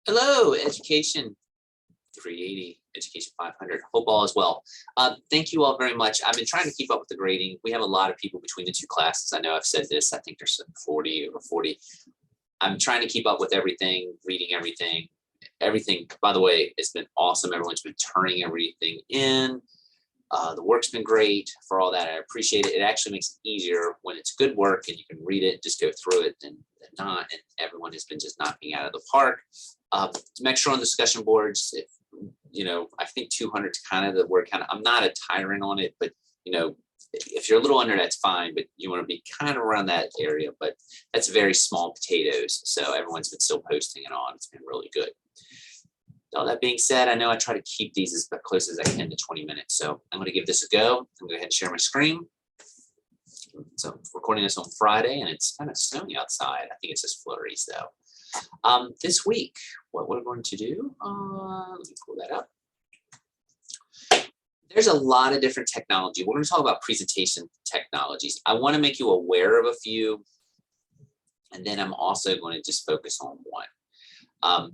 Hello, Education 380, Education 500. Hope all is well. Thank you all very much. I've been trying to keep up with the grading. We have a lot of people between the two classes. I know I've said this. I think there's 40 over 40. I'm trying to keep up with everything, reading everything. Everything, by the way, has been awesome. Everyone's been turning everything in. The work's been great for all that. I appreciate it. It actually makes it easier when it's good work and you can read it, just go through it than not. And everyone has been just knocking out of the park. To make sure on discussion boards, if, I think 200 is kind of the word I'm not a tyrant on it, but, if you're a little under, that's fine, but you want to be kind of around that area, but that's very small potatoes. So everyone's been still posting it on. It's been really good. All that being said, I know I try to keep these as close as I can to 20 minutes. So I'm going to give this a go. I'm going to go ahead and share my screen. So I'm recording this on Friday and it's kind of snowy outside. I think it's just flurries though. This week, what we're going to do, let me pull that up. There's a lot of different technology. We're going to talk about presentation technologies. I want to make you aware of a few, and then I'm also going to just focus on one.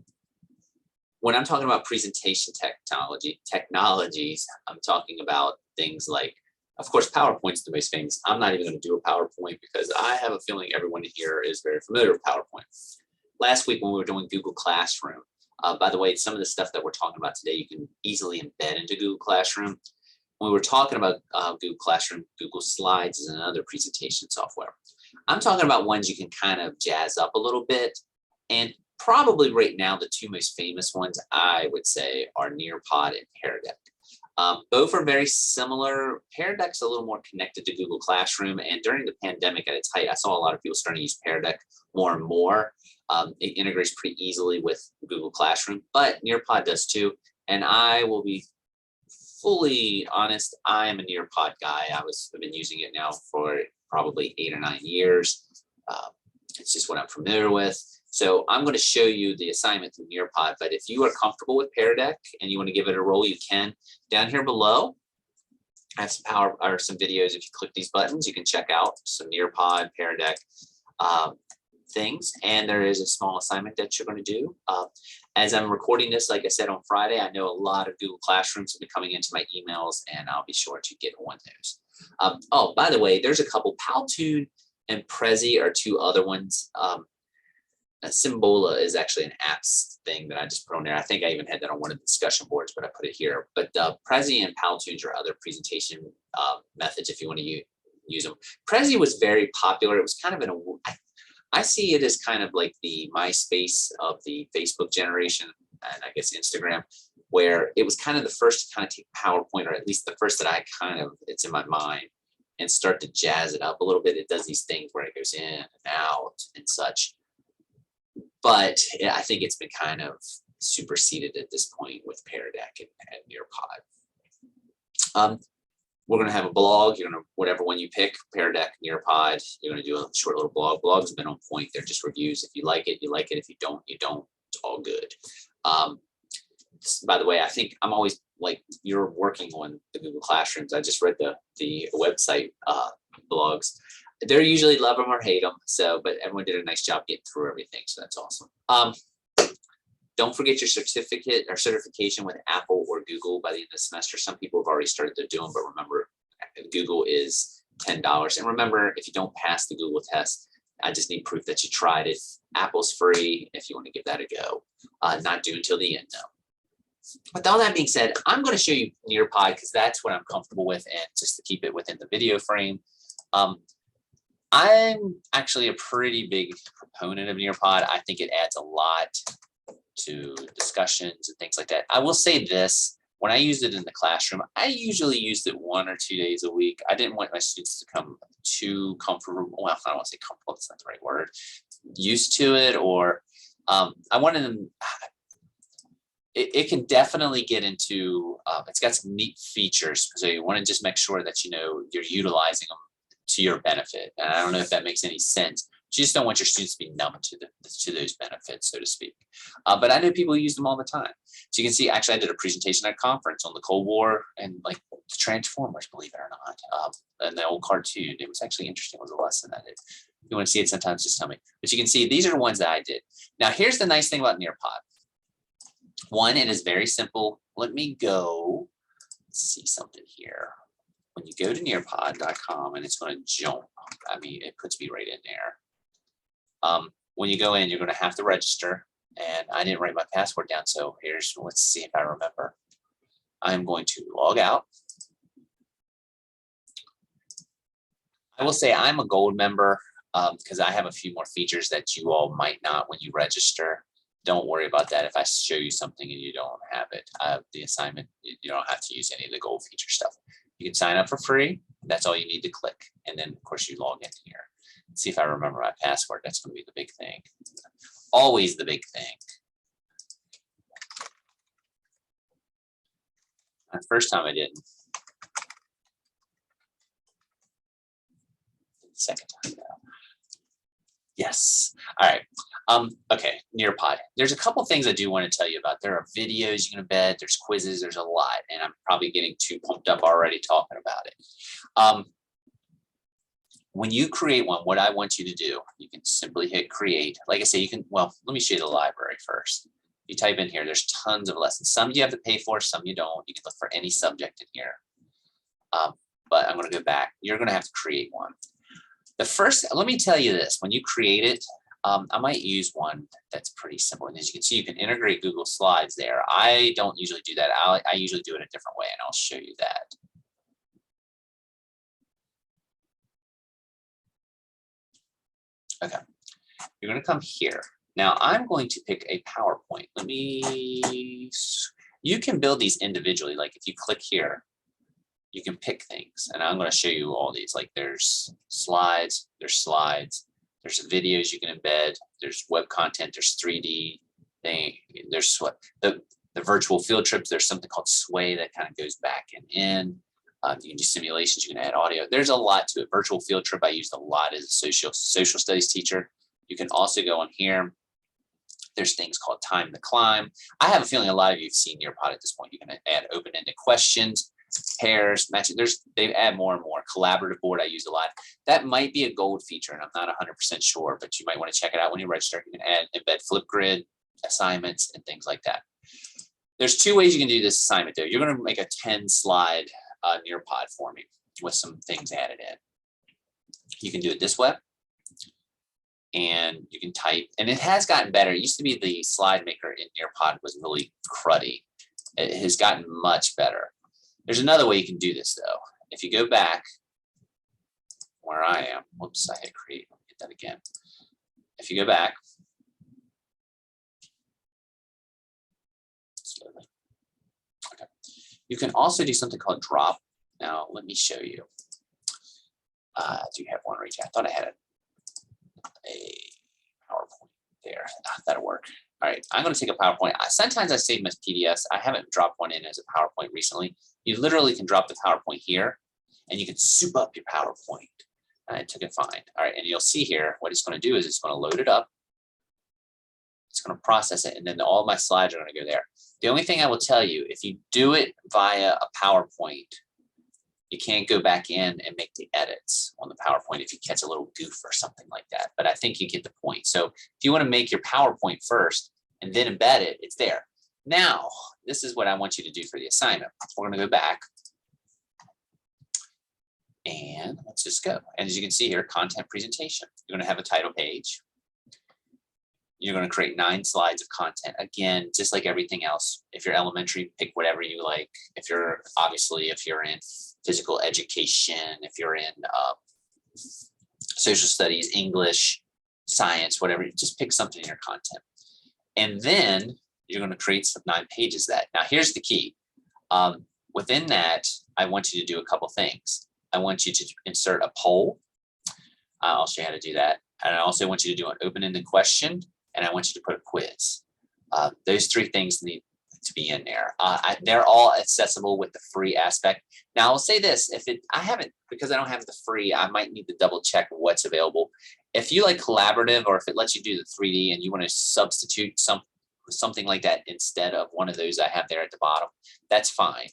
When I'm talking about presentation technologies, I'm talking about things like, of course, PowerPoint's the most famous. I'm not even going to do a PowerPoint because I have a feeling everyone here is very familiar with PowerPoint. Last week when we were doing Google Classroom, by the way, some of the stuff that we're talking about today, you can easily embed into Google Classroom. When we were talking about Google Classroom, Google Slides is another presentation software. I'm talking about ones you can kind of jazz up a little bit. And probably right now, the two most famous ones, I would say, are Nearpod and Pear Deck. Both are very similar. Pear Deck's a little more connected to Google Classroom. And during the pandemic at its height, I saw a lot of people starting to use Pear Deck more and more. It integrates pretty easily with Google Classroom, but Nearpod does too. And I will be fully honest, I am a Nearpod guy. I've been using it now for probably 8 or 9 years. It's just what I'm familiar with. So I'm going to show you the assignment through Nearpod, but if you are comfortable with Pear Deck and you want to give it a roll, you can. Down here below, I have some videos. If you click these buttons, you can check out some Nearpod, Pear Deck things, and there is a small assignment that you're going to do. As I'm recording this, like I said, on Friday, I know a lot of Google Classrooms have been coming into my emails, and I'll be sure to get on those. Oh, by the way, there's a couple. Powtoon and Prezi are two other ones. Symbola is actually an apps thing that I just put on there. I think I even had that on one of the discussion boards, but I put it here. But Prezi and Powtoons are other presentation methods if you want to use them. Prezi was very popular. It was kind of I see it as kind of like the MySpace of the Facebook generation, and I guess Instagram, where it was kind of the first to kind of take PowerPoint, or at least the first that it's in my mind, and start to jazz it up a little bit. It does these things where it goes in and out and such. But I think it's been kind of superseded at this point with Pear Deck and Nearpod. We're going to have a blog. You're going to, whatever one you pick, Pear Deck, Nearpod, you're going to do a short little blog. Blogs have been on point. They're just reviews. If you like it, you like it. If you don't, you don't. It's all good. By the way, I think I'm always like, you're working on the Google Classrooms. I just read the website blogs. They're usually love them or hate them. So, but everyone did a nice job getting through everything. So that's awesome. Don't forget your certificate or certification with Apple or Google by the end of the semester. Some people have already started to do them, but remember, Google is $10. And remember, if you don't pass the Google test, I just need proof that you tried it. Apple's free if you want to give that a go. Not due until the end, though. With all that being said, I'm going to show you Nearpod because that's what I'm comfortable with, and just to keep it within the video frame. I'm actually a pretty big proponent of Nearpod. I think it adds a lot to discussions and things like that. I will say this, when I used it in the classroom, I usually used it 1 or 2 days a week. I didn't want my students to come too comfortable. Well, I don't want to say comfortable, that's not the right word. Used to it, or I wanted them, it can definitely get into, it's got some neat features. So you want to just make sure that, you're utilizing them to your benefit. And I don't know if that makes any sense. You just don't want your students to be numb to those benefits, so to speak. But I know people use them all the time. So you can see, actually, I did a presentation at a conference on the Cold War and like the Transformers, believe it or not, and the old cartoon. It was actually interesting. It was a lesson that if you want to see it sometimes, just tell me. But you can see these are the ones that I did. Now, here's the nice thing about Nearpod. One, it is very simple. Let me go see something here. When you go to nearpod.com and it's going to jump, I mean, it puts me right in there. When you go in, you're going to have to register. And I didn't write my password down. So let's see if I remember. I'm going to log out. I will say I'm a gold member because I have a few more features that you all might not when you register. Don't worry about that if I show you something and you don't have it. The assignment, you don't have to use any of the gold feature stuff. You can sign up for free. That's all you need to click. And then, of course, you log in here. Let's see if I remember my password. That's going to be the big thing. Always the big thing. The first time I didn't. Second time now. Yes. All right. Okay, Nearpod. There's a couple things I do want to tell you about. There are videos you can embed, there's quizzes, there's a lot, and I'm probably getting too pumped up already talking about it. When you create one, what I want you to do, you can simply hit create. Like I say, you can, well, let me show you the library first. You type in here, there's tons of lessons. Some you have to pay for, some you don't. You can look for any subject in here. But I'm going to go back. You're going to have to create one. The first, let me tell you this, when you create it, I might use one that's pretty simple. And as you can see, you can integrate Google Slides there. I don't usually do that. I usually do it a different way, and I'll show you that. Okay, you're going to come here. Now I'm going to pick a PowerPoint. You can build these individually. Like if you click here, you can pick things, and I'm going to show you all these. Like there's slides, there's videos you can embed, there's web content, there's 3D thing, there's the virtual field trips. There's something called Sway that kind of goes back and in. You can do simulations, you can add audio. There's a lot to it. Virtual field trip I used a lot as a social studies teacher. You can also go on here. There's things called Time to Climb. I have a feeling a lot of you have seen Nearpod at this point. You can add open-ended questions, pairs, matching. They add more and more. Collaborative board I use a lot. That might be a gold feature, and I'm not 100% sure, but you might want to check it out when you register. You can embed Flipgrid, assignments, and things like that. There's two ways you can do this assignment, though. You're going to make a 10-slide Nearpod for me with some things added in. You can do it this way, and you can type, and it has gotten better. It used to be the slide maker in Nearpod was really cruddy. It has gotten much better. There's another way you can do this, though. If you go back where I am, whoops, I hit create. Let me hit that again. If you go back, slowly. Okay. You can also do something called drop. Now, let me show you. I do have one right here. I thought I had a PowerPoint there. That'll work. All right, I'm going to take a PowerPoint. Sometimes I save them as PDFs. I haven't dropped one in as a PowerPoint recently. You literally can drop the PowerPoint here, and you can soup up your PowerPoint. And I took it fine. All right, and you'll see here what it's going to do is it's going to load it up. It's going to process it, and then all my slides are going to go there. The only thing I will tell you, if you do it via a PowerPoint, you can't go back in and make the edits on the PowerPoint if you catch a little goof or something like that. But I think you get the point. So if you want to make your PowerPoint first and then embed it, it's there. Now, this is what I want you to do for the assignment. We're going to go back. And let's just go. And as you can see here, content presentation. You're going to have a title page. You're going to create 9 slides of content. Again, just like everything else. If you're elementary, pick whatever you like. If you're in physical education, if you're in social studies, English, science, whatever, just pick something in your content. And then you're going to create some 9 pages of that. Now, here's the key. Within that, I want you to do a couple things. I want you to insert a poll. I'll show you how to do that. And I also want you to do an open-ended question, and I want you to put a quiz. Those 3 things need to be in there. They're all accessible with the free aspect. Now I'll say this, because I don't have the free, I might need to double check what's available. If you like collaborative, or if it lets you do the 3D and you want to substitute something like that instead of one of those I have there at the bottom, that's fine.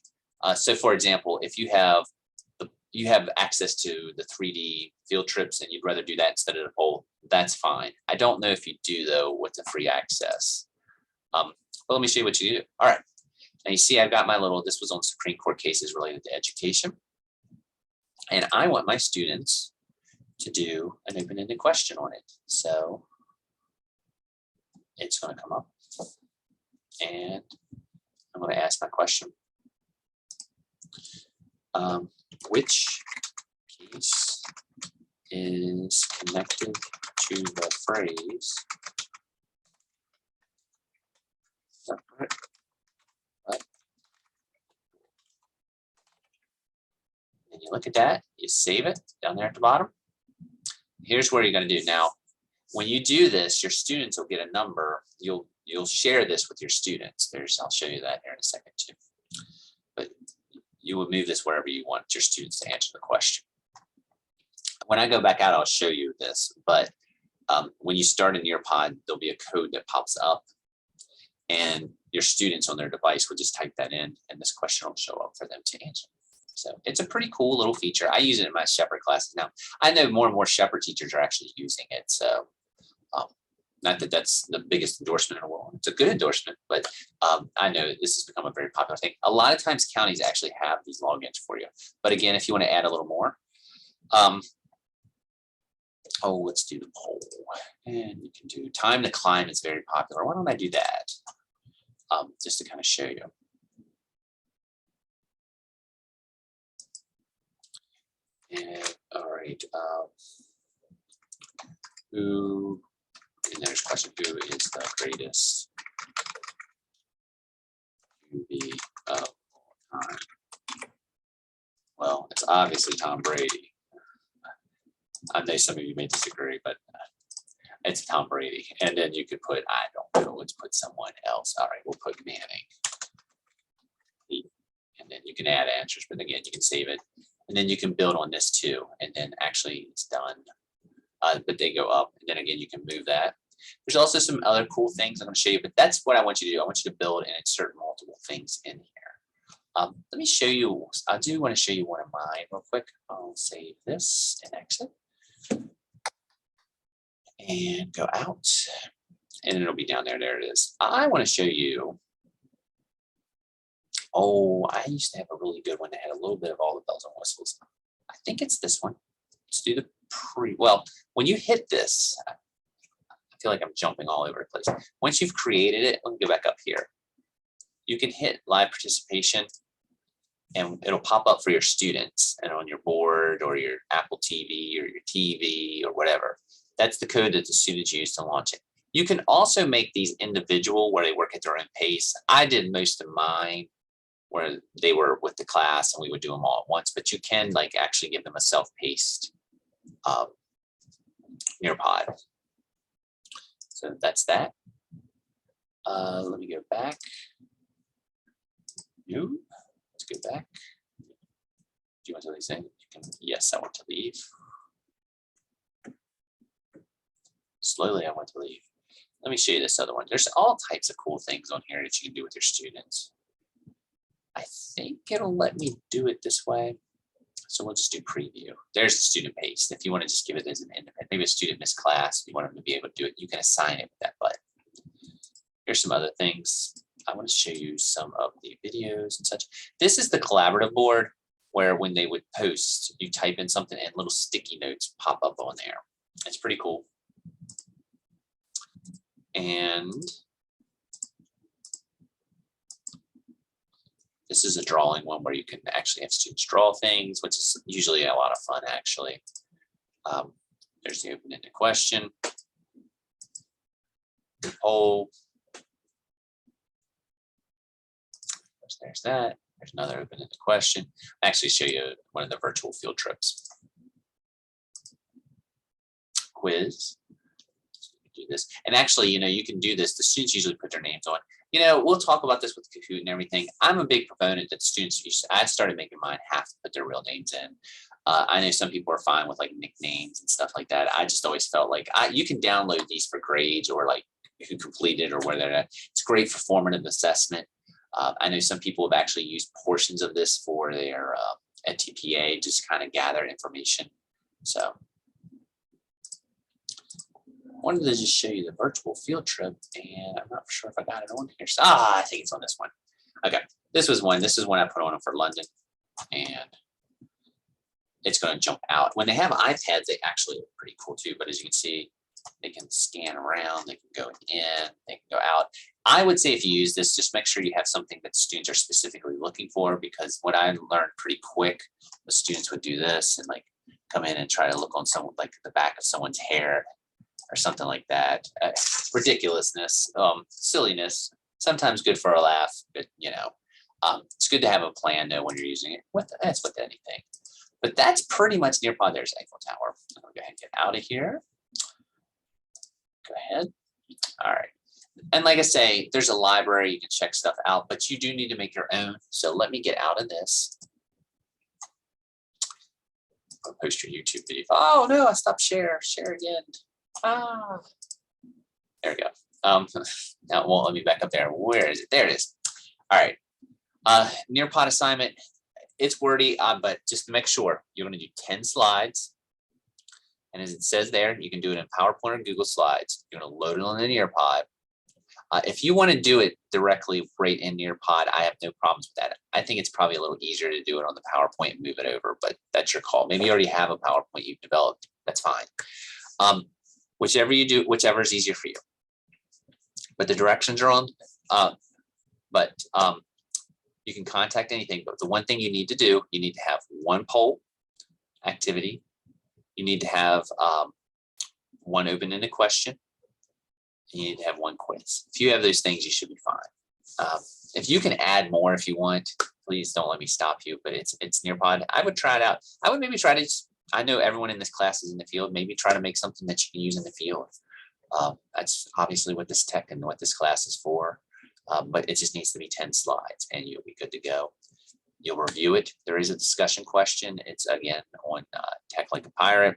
So for example, if you have access to the 3D field trips and you'd rather do that instead of the poll, that's fine. I don't know if you do though with the free access. Well, let me show you what you do. All right. Now you see I've got my little, this was on Supreme Court cases related to education. And I want my students to do an open-ended question on it. So it's going to come up and I'm going to ask my question. Which piece is connected to the phrase? And you look at that, you save it down there at the bottom. Here's what you're going to do now. When you do this, your students will get a number. You'll share this with your students. I'll show you that here in a second too. But you will move this wherever you want your students to answer the question. When I go back out, I'll show you this. But when you start a Nearpod, there'll be a code that pops up, and your students on their device will just type that in, and this question will show up for them to answer. So it's a pretty cool little feature. I use it in my Shepherd classes now. I know more and more Shepherd teachers are actually using it. So not that that's the biggest endorsement in the world. It's a good endorsement, but I know this has become a very popular thing. A lot of times counties actually have these logins for you. But again, if you want to add a little more, let's do the poll. And you can do time to climb is very popular. Why don't I do that? Just to kind of show you. And all right, and there's a question, who is the greatest QB of all time? Well, it's obviously Tom Brady. I know some of you may disagree, but it's Tom Brady. And then you could put, I don't know, let's put someone else. All right, we'll put Manning. And then you can add answers, but again, you can save it. And then you can build on this too. And then actually it's done. But they go up. And then again, you can move that. There's also some other cool things I'm going to show you, but that's what I want you to do. I want you to build and insert multiple things in here. Let me show you. I do want to show you one of mine real quick. I'll save this and exit. And go out. And it'll be down there. There it is. I want to show you. Oh, I used to have a really good one that had a little bit of all the bells and whistles. I think it's this one. Let's do the well, when you hit this, I feel like I'm jumping all over the place. Once you've created it, let me go back up here. You can hit live participation and it'll pop up for your students and on your board or your Apple TV or your TV or whatever. That's the code that the students use to launch it. You can also make these individual where they work at their own pace. I did most of mine where they were with the class and we would do them all at once, but you can like actually give them a self-paced Nearpod. So that's that. Let me go back. Let's go back. Do you want to leave? You can, yes, I want to leave. Slowly, I want to leave. Let me show you this other one. There's all types of cool things on here that you can do with your students. I think it'll let me do it this way. So we'll just do preview. There's the student pace. If you want to just give it as an independent, maybe a student missed class, you want them to be able to do it, you can assign it with that button. Here's some other things. I want to show you some of the videos and such. This is the collaborative board where when they would post, you type in something and little sticky notes pop up on there. It's pretty cool. And this is a drawing one where you can actually have students draw things, which is usually a lot of fun, actually. There's the open-ended question. The poll. There's that. There's another open-ended question. I'll actually show you one of the virtual field trips. Quiz. Do this. And actually, you can do this. The students usually put their names on. We'll talk about this with Kahoot and everything. I'm a big proponent that students use. I started making mine have to put their real names in. I know some people are fine with like nicknames and stuff like that. I just always felt like you can download these for grades or like who completed or whether it's great for formative assessment. I know some people have actually used portions of this for their NTPA, just kind of gather information. So wanted to just show you the virtual field trip, and I'm not sure if I got it on here. So, I think it's on this one. Okay, this was one. This is one I put on for London, and it's going to jump out. When they have iPads, they actually look pretty cool too. But as you can see, they can scan around, they can go in, they can go out. I would say if you use this, just make sure you have something that students are specifically looking for, because what I learned pretty quick, the students would do this and like come in and try to look on someone, like the back of someone's hair or something like that. Ridiculousness, silliness, sometimes good for a laugh, but you know, it's good to have a plan though when you're using it. That's with anything. But that's pretty much Nearpod. There's Eiffel Tower. I'm gonna go ahead and get out of here. Go ahead. All right. And like I say, there's a library, you can check stuff out, but you do need to make your own. So let me get out of this. I'll post your YouTube video. Oh no, I stopped share. Share again. There we go. Now it won't let me back up there. Where is it? There it is. All right. Nearpod assignment. It's wordy, but just to make sure, you're going to do 10 slides. And as it says there, you can do it in PowerPoint or Google Slides. You're going to load it on the Nearpod. If you want to do it directly right in Nearpod, I have no problems with that. I think it's probably a little easier to do it on the PowerPoint and move it over, but that's your call. Maybe you already have a PowerPoint you've developed. That's fine. Whichever you do, whichever is easier for you. But the directions are on. You can contact anything. But the one thing you need to do, you need to have one poll activity. You need to have one open-ended question. You need to have one quiz. If you have those things, you should be fine. If you can add more if you want, please don't let me stop you, but it's Nearpod. I would try it out. I would maybe try to, I know everyone in this class is in the field, maybe try to make something that you can use in the field. That's obviously what this tech and what this class is for, but it just needs to be 10 slides and you'll be good to go. You'll review it. There is a discussion question. It's again on Tech Like a Pirate.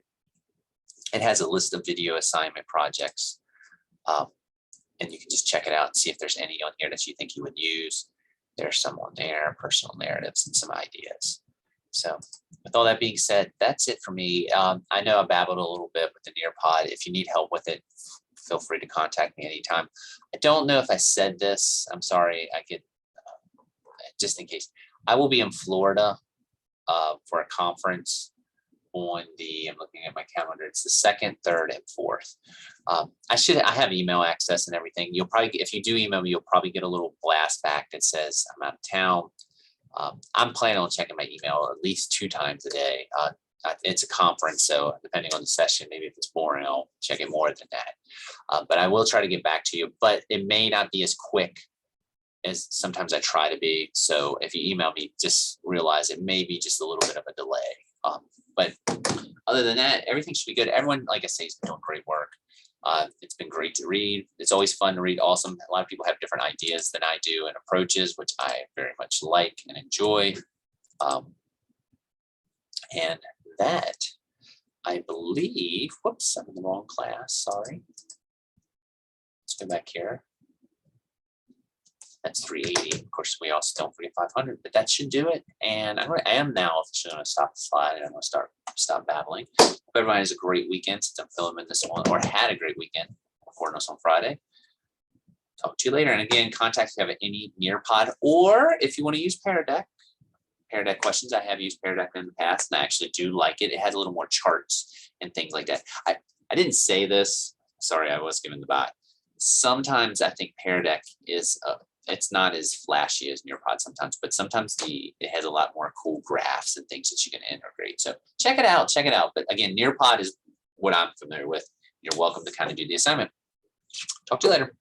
It has a list of video assignment projects. And you can just check it out and see if there's any on here that you think you would use. There's some on there, personal narratives and some ideas. So with all that being said, that's it for me. I know I babbled a little bit with the Nearpod. If you need help with it, feel free to contact me anytime. I don't know if I said this. I'm sorry. I get, just in case. I will be in Florida for a conference on the, I'm looking at my calendar, it's the 2nd, 3rd, and 4th. I have email access and everything. You'll probably, if you do email me, you'll probably get a little blast back that says I'm out of town. I'm planning on checking my email at least 2 times a day. It's a conference, so depending on the session, maybe if it's boring, I'll check it more than that. But I will try to get back to you, but it may not be as quick as sometimes I try to be. So if you email me, just realize it may be just a little bit of a delay. But other than that, everything should be good. Everyone, like I say, has been doing great work. It's been great to read. It's always fun to read. Awesome. A lot of people have different ideas than I do and approaches, which I very much like and enjoy. And that, I believe, whoops, I'm in the wrong class. Sorry. Let's go back here. That's 380. Of course, we also don't forget 500, but that should do it. And I am now officially going to stop the slide and I'm going to stop babbling. Hope everybody has a great weekend since I'm filming this one, or had a great weekend. Recording us on Friday. Talk to you later. And again, contact if you have any Nearpod, or if you want to use Pear Deck questions. I have used Pear Deck in the past, and I actually do like it. It has a little more charts and things like that. I didn't say this. Sorry, I was giving the bot. Sometimes I think Pear Deck is it's not as flashy as Nearpod sometimes, but sometimes it has a lot more cool graphs and things that you can integrate. So check it out. But again, Nearpod is what I'm familiar with. You're welcome to kind of do the assignment. Talk to you later.